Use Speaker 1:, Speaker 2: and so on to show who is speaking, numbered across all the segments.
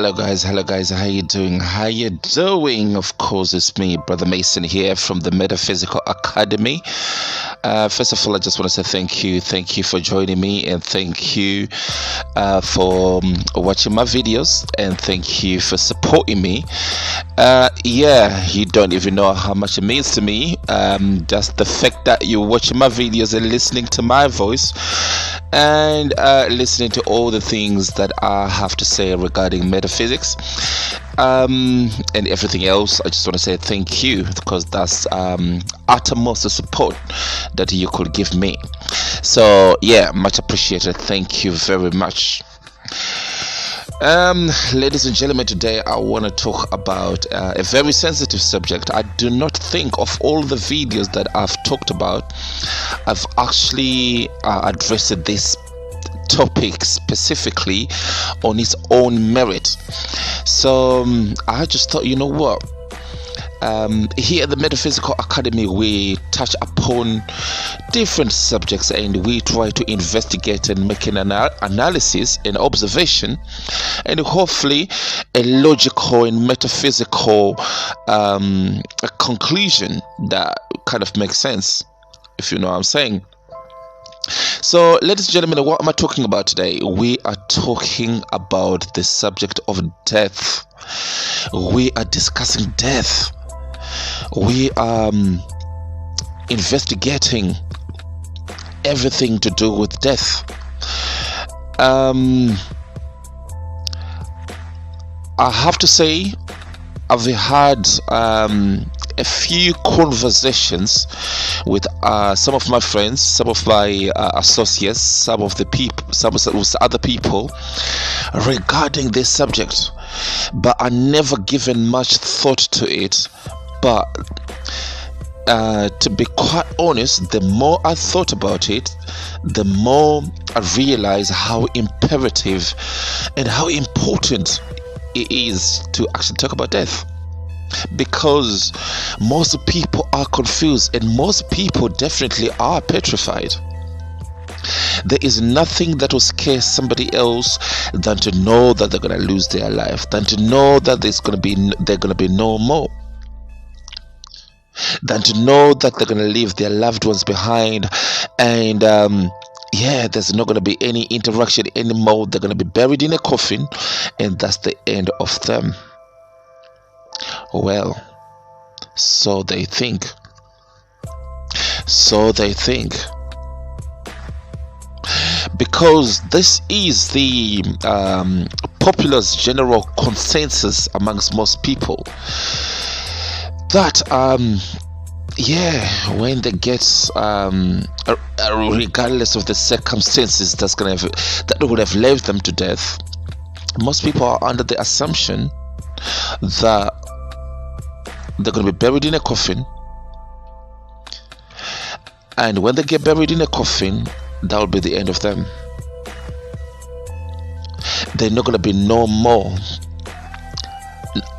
Speaker 1: Hello guys, how you doing? Of course, it's me, Brother Mason, here from the Metaphysical Academy. First of all, I just want to say thank you for joining me, and thank you for watching my videos, and thank you for supporting me. You don't even know how much it means to me. Just the fact that you're watching my videos and listening to my voice, and listening to all the things that I have to say regarding metaphysics and everything else. I just want to say thank you, because that's uttermost support that you could give me. So yeah, much appreciated. Thank you very much. Ladies and gentlemen, today I want to talk about a very sensitive subject. I do not think of all the videos that I've talked about, I've actually addressed this topic specifically on its own merit. So I just thought, you know what, here at the Metaphysical Academy, we touch upon different subjects, and we try to investigate and make an analysis and observation, and hopefully a logical and metaphysical a conclusion that kind of makes sense, if you know what I'm saying. So, ladies and gentlemen, what am I talking about today? We are talking about the subject of death. We are discussing death. We are investigating everything to do with death. I have to say, I've had a few conversations with some of my friends, some of my associates, some of other people regarding this subject, but I never given much thought to it. But to be quite honest, the more I thought about it, the more I realized how imperative and how important it is to actually talk about death. Because most people are confused, and most people definitely are petrified. There is nothing that will scare somebody else than to know that they're going to lose their life, than to know that they're going to be no more, than to know that they're going to leave their loved ones behind, and there's not going to be any interaction anymore. They're going to be buried in a coffin, and that's the end of them. Well, so they think. Because this is the popular general consensus amongst most people, that when they get regardless of the circumstances that would have led them to death, most people are under the assumption that they're going to be buried in a coffin, and when they get buried in a coffin, that will be the end of them. They're not going to be no more.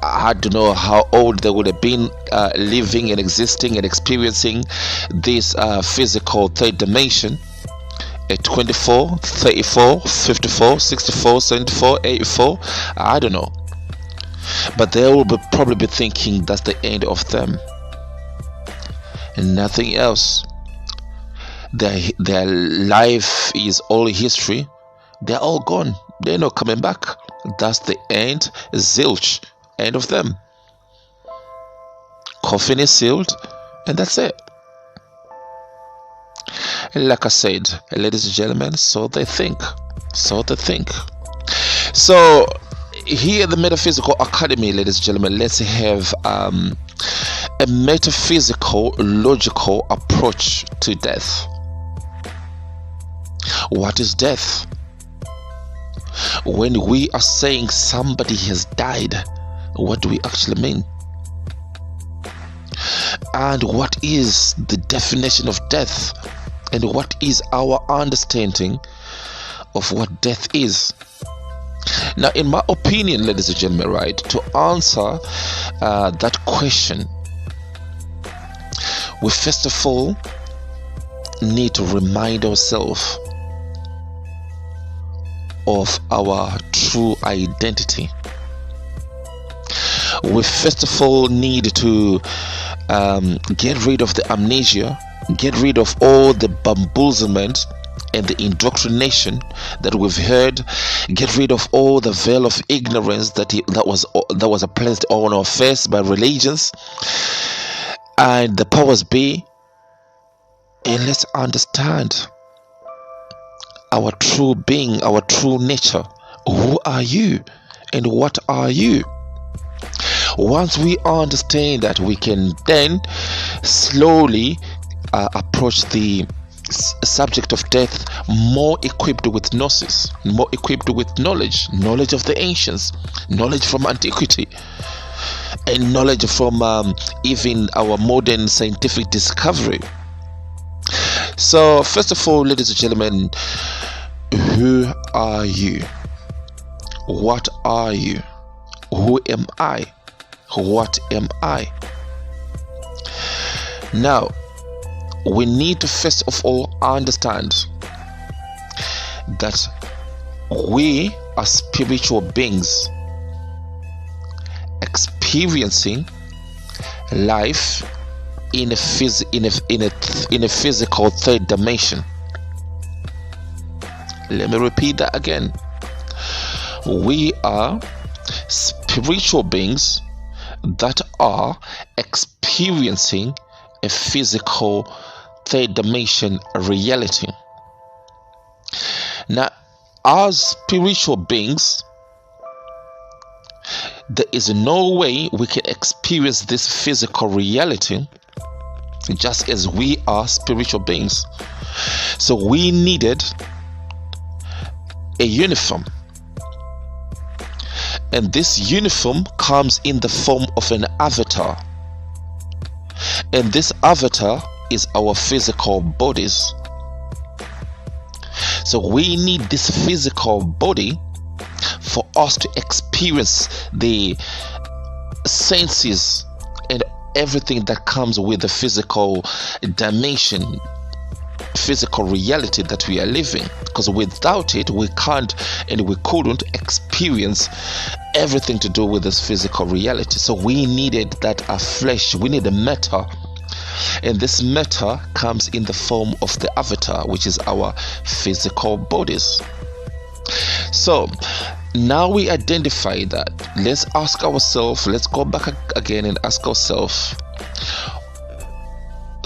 Speaker 1: I don't know how old they would have been living and existing and experiencing this physical third dimension at 24, 34, 54, 64, 74, 84, I don't know. But they will probably be thinking that's the end of them and nothing else. Their life is all history. They're all gone. They're not coming back. That's the end. Zilch. End of them. Coffin is sealed, and that's it. Like I said, ladies and gentlemen, so they think. So here at the Metaphysical Academy, ladies and gentlemen, let's have a metaphysical, logical approach to death. What is death? When we are saying somebody has died, what do we actually mean? And what is the definition of death? And what is our understanding of what death is? Now, in my opinion, ladies and gentlemen, right, to answer that question, we first of all need to remind ourselves of our true identity. we first of all need to get rid of the amnesia, get rid of all the bamboozlement and the indoctrination that we've heard, get rid of all the veil of ignorance that was placed on our face by religions and the powers be, and let's understand our true being, our true nature. Who are you and what are you? Once we understand that, we can then slowly approach the subject of death more equipped with gnosis, more equipped with knowledge of the ancients, knowledge from antiquity, and knowledge from even our modern scientific discovery. So first of all, ladies and gentlemen, who are you? What are you? Who am I? What am I? Now, we need to first of all understand that we are spiritual beings experiencing life in a physical third dimension. Let me repeat that again. We are spiritual beings that are experiencing a physical third dimension reality. Now, as spiritual beings, there is no way we can experience this physical reality just as we are spiritual beings. So we needed a uniform, and this uniform comes in the form of an avatar, and this avatar is our physical bodies. So we need this physical body for us to experience the senses and everything that comes with the physical dimension, physical reality that we are living, because without it we can't and we couldn't experience everything to do with this physical reality. So we needed that flesh, we need a matter, and this matter comes in the form of the avatar, which is our physical bodies. So now we identify that, let's ask ourselves, let's go back again and ask ourselves,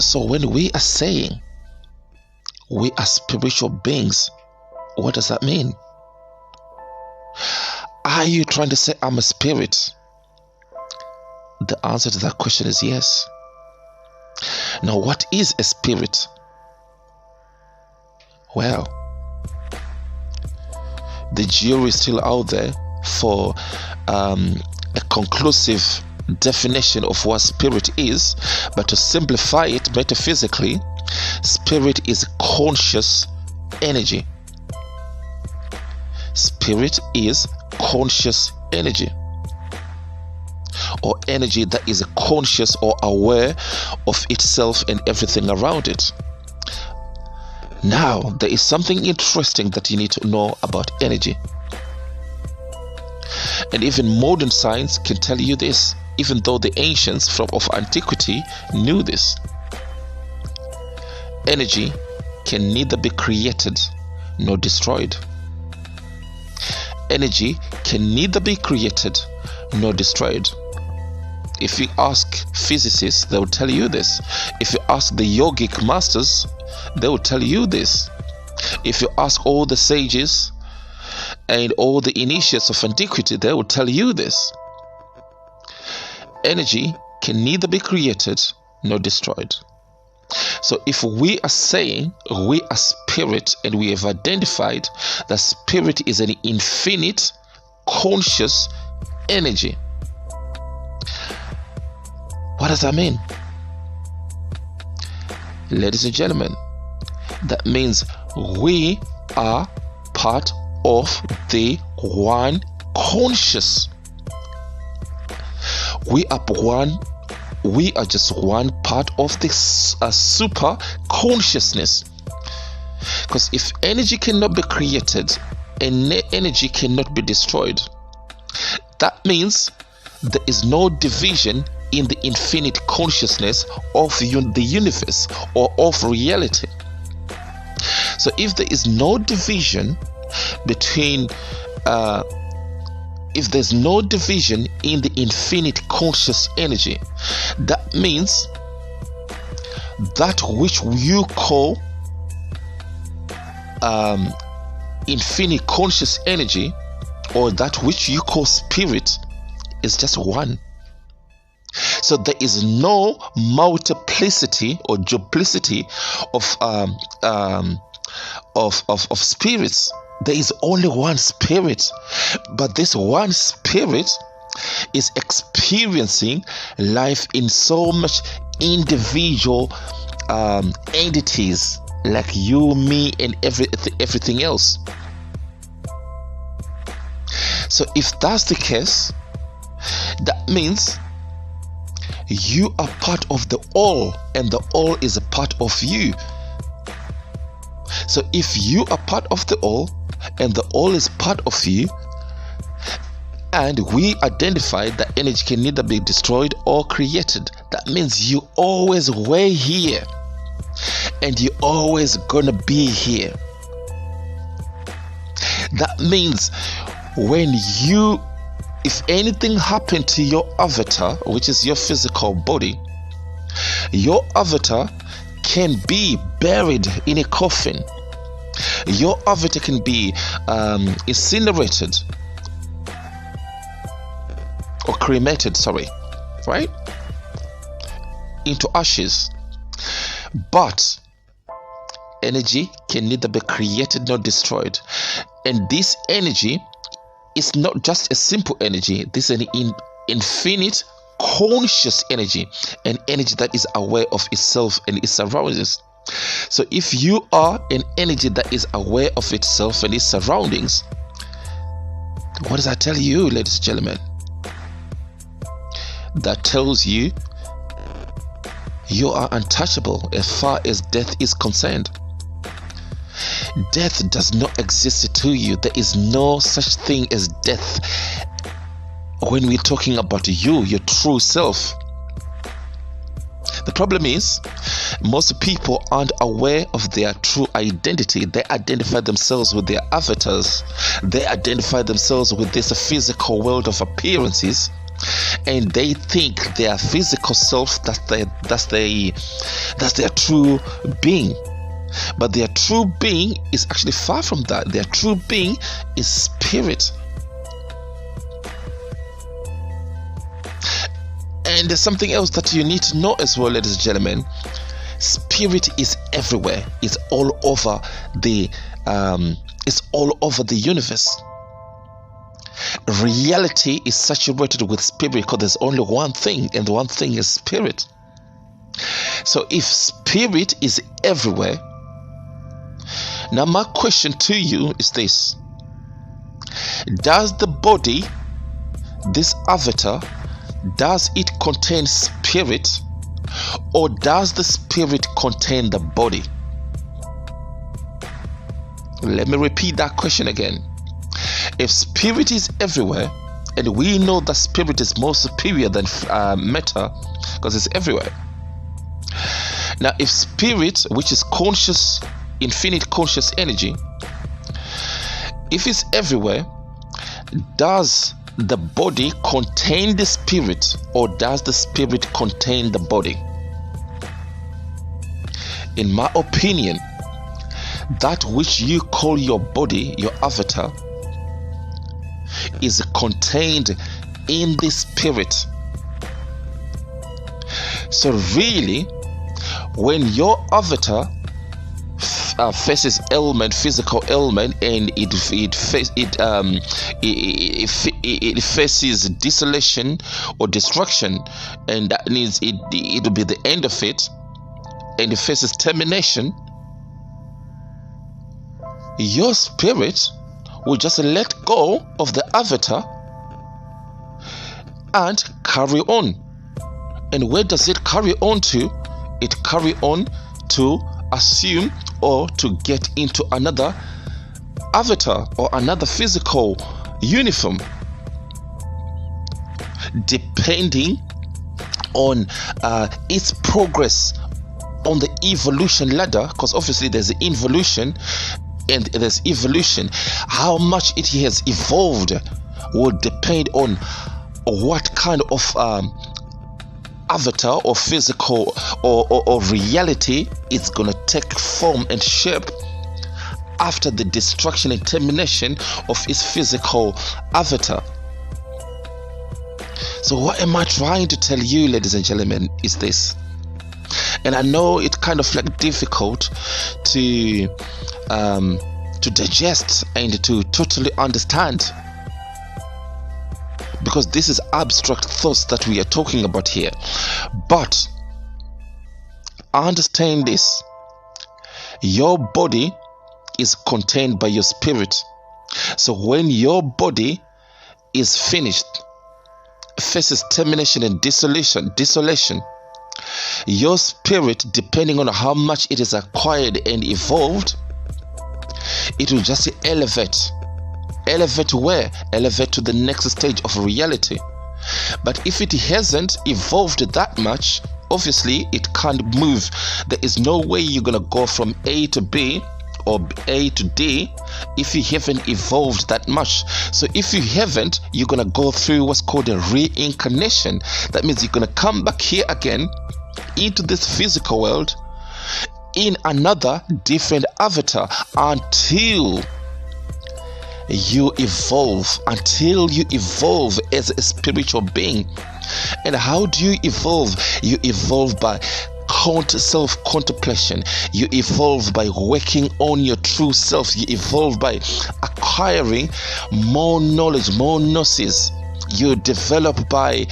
Speaker 1: so when we are saying we are spiritual beings, what does that mean? Are you trying to say I'm a spirit? The answer to that question is yes. Now, what is a spirit? Well, the jury is still out there for a conclusive definition of what spirit is, but to simplify it metaphysically, spirit is conscious energy. Spirit is conscious energy, or energy that is conscious or aware of itself and everything around it. Now, there is something interesting that you need to know about energy, and even modern science can tell you this, even though the ancients of antiquity knew this. Energy can neither be created nor destroyed. Energy can neither be created nor destroyed. If you ask physicists, they will tell you this. If you ask the yogic masters, they will tell you this. If you ask all the sages and all the initiates of antiquity, they will tell you this. Energy can neither be created nor destroyed. So if we are saying we are spirit, and we have identified that spirit is an infinite conscious energy, what does that mean? Ladies and gentlemen, that means we are part of the one conscious. We are just one part of this super consciousness. Because if energy cannot be created and energy cannot be destroyed, that means there is no division in the infinite consciousness of the universe or of reality. So if there is no division between if there's no division in the infinite conscious energy, that means that which you call infinite conscious energy, or that which you call spirit, is just one. So there is no multiplicity or duplicity of spirits. There is only one spirit, but this one spirit is experiencing life in so much individual entities, like you, me, and everything else. So if that's the case, that means you are part of the all, and the all is a part of you. So if you are part of the all, and the all is part of you, and we identify that energy can neither be destroyed or created, that means you always were here, and you're always gonna be here. That means when you, if anything happened to your avatar, which is your physical body, your avatar can be buried in a coffin. Your avatar can be incinerated or cremated, right? Into ashes. But energy can neither be created nor destroyed. And this energy is not just a simple energy. This is an infinite conscious energy, an energy that is aware of itself and its surroundings. So if you are an energy that is aware of itself and its surroundings, what does that tell you, ladies and gentlemen? That tells you you are untouchable as far as death is concerned. Death does not exist to you. There is no such thing as death when we're talking about you, your true self. The problem is, most people aren't aware of their true identity. They identify themselves with their avatars. They identify themselves with this physical world of appearances, and they think their physical self, that's their true being. But their true being is actually far from that. Their true being is spirit. And there's something else that you need to know as well, ladies and gentlemen. Spirit is everywhere. It's all over the universe. Reality is saturated with spirit because there's only one thing, and the one thing is spirit. So if spirit is everywhere, now my question to you is this: does the body, this avatar, does it contain spirit, or does the spirit contain the body? Let me repeat that question again. If spirit is everywhere, and we know that spirit is more superior than matter because it's everywhere. Now, if spirit, which is conscious, infinite conscious energy, if it's everywhere, does the body contain the spirit, or does the spirit contain the body? In my opinion, that which you call your body, your avatar, is contained in the spirit. So really, when your avatar faces ailment, physical ailment, and it faces desolation or destruction, and that means it will be the end of it, and it faces termination, your spirit will just let go of the avatar and carry on. And where does it carry on to? It carry on to assume or to get into another avatar or another physical uniform. depending on its progress on the evolution ladder, because obviously there's involution and there's evolution. How much it has evolved will depend on what kind of avatar or physical or reality it's gonna take form and shape after the destruction and termination of its physical avatar. So what am I trying to tell you, ladies and gentlemen, is this. And I know it's kind of like difficult to digest and to totally understand, because this is abstract thoughts that we are talking about here. But understand this: your body is contained by your spirit. So when your body is finished, faces termination and desolation, your spirit, depending on how much it is acquired and evolved, it will just elevate where? Elevate to the next stage of reality. But if it hasn't evolved that much, obviously it can't move. There is no way you're gonna go from A to B or A to D if you haven't evolved that much. So if you haven't, you're gonna go through what's called a reincarnation. That means you're gonna come back here again into this physical world in another different avatar until you evolve as a spiritual being. And how do you evolve? You evolve by self-contemplation. You evolve by working on your true self. You evolve by acquiring more knowledge, more gnosis. You develop by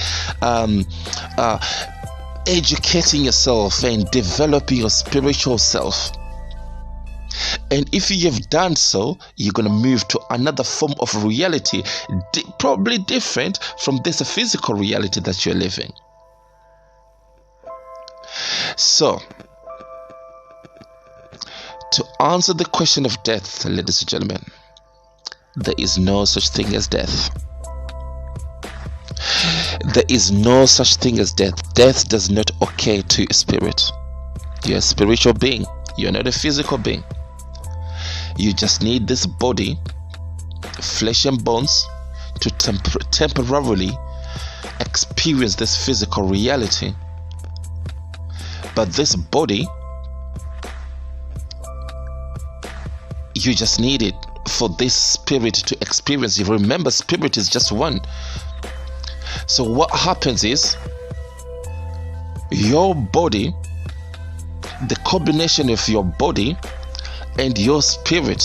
Speaker 1: educating yourself and developing your spiritual self. And if you have done so, you're going to move to another form of reality, probably different from this physical reality that you're living. So, to answer the question of death, ladies and gentlemen, there is no such thing as death. There is no such thing as death. Death does not occur to a spirit. You're a spiritual being. You're not a physical being. You just need this body, flesh and bones, to temporarily experience this physical reality. But this body, you just need it for this spirit to experience. You remember, spirit is just one. So what happens is, your body, the combination of your body and your spirit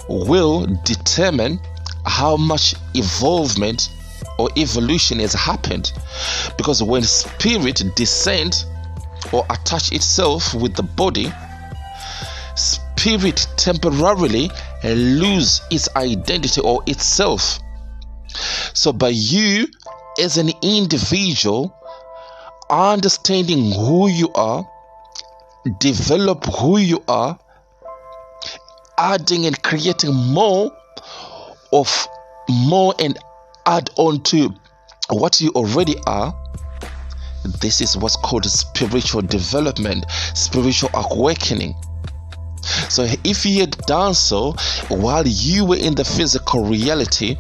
Speaker 1: will determine how much evolvement or evolution has happened. Because when spirit descends or attach itself with the body, spirit temporarily lose its identity or itself. So by you as an individual understanding who you are, develop who you are, adding and creating more and add on to what you already are, this is what's called spiritual development, spiritual awakening. So if you had done so while you were in the physical reality,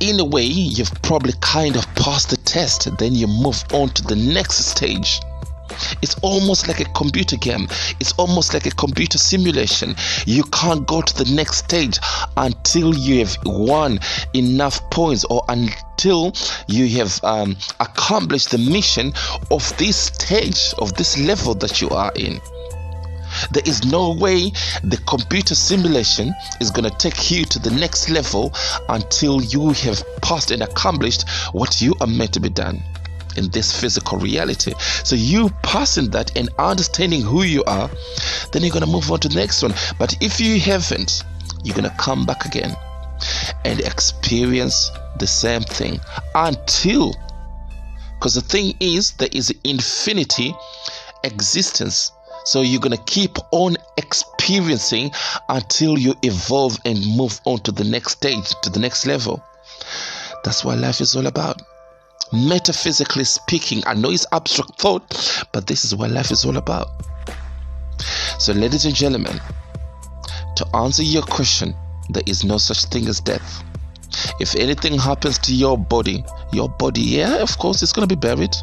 Speaker 1: in a way you've probably kind of passed the test. Then you move on to the next stage. It's almost like a computer game. It's almost like a computer simulation. You can't go to the next stage until you have won enough points, or until you have accomplished the mission of this stage, of this level that you are in. There is no way the computer simulation is going to take you to the next level until you have passed and accomplished what you are meant to be done in this physical reality. So you passing that and understanding who you are, then you're going to move on to the next one. But if you haven't, you're going to come back again and experience the same thing until, because the thing is, there is infinity existence. So you're going to keep on experiencing until you evolve and move on to the next stage, to the next level. That's what life is all about. Metaphysically speaking, I know it's abstract thought, but this is what life is all about. So, ladies and gentlemen, to answer your question, there is no such thing as death. If anything happens to your body, yeah, of course, it's going to be buried,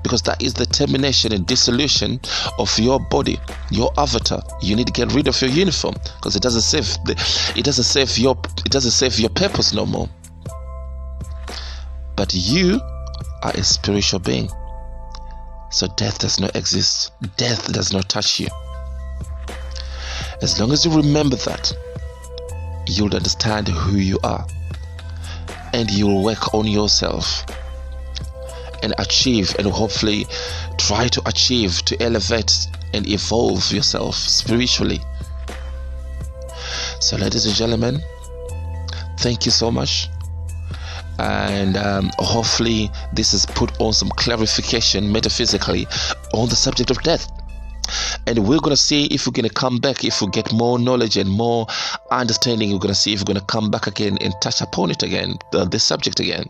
Speaker 1: because that is the termination and dissolution of your body, your avatar. You need to get rid of your uniform, because it doesn't serve your purpose no more. But you are a spiritual being, so death does not exist. Death does not touch you. As long as you remember that, you'll understand who you are, and you'll work on yourself and achieve, and hopefully try to achieve, to elevate and evolve yourself spiritually. So, ladies and gentlemen, thank you so much, and hopefully this has put on some clarification metaphysically on the subject of death. And we're going to see if we're going to come back, if we get more knowledge and more understanding. We're going to see if we're going to come back again and touch upon it again, this subject again.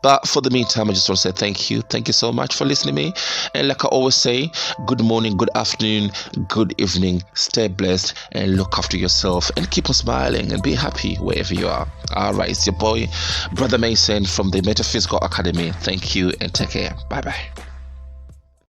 Speaker 1: But for the meantime, I just want to say thank you. Thank you so much for listening to me. And like I always say, good morning, good afternoon, good evening. Stay blessed and look after yourself and keep on smiling and be happy wherever you are. All right, it's your boy, Brother Mason from the Metaphysical Academy. Thank you and take care. Bye-bye.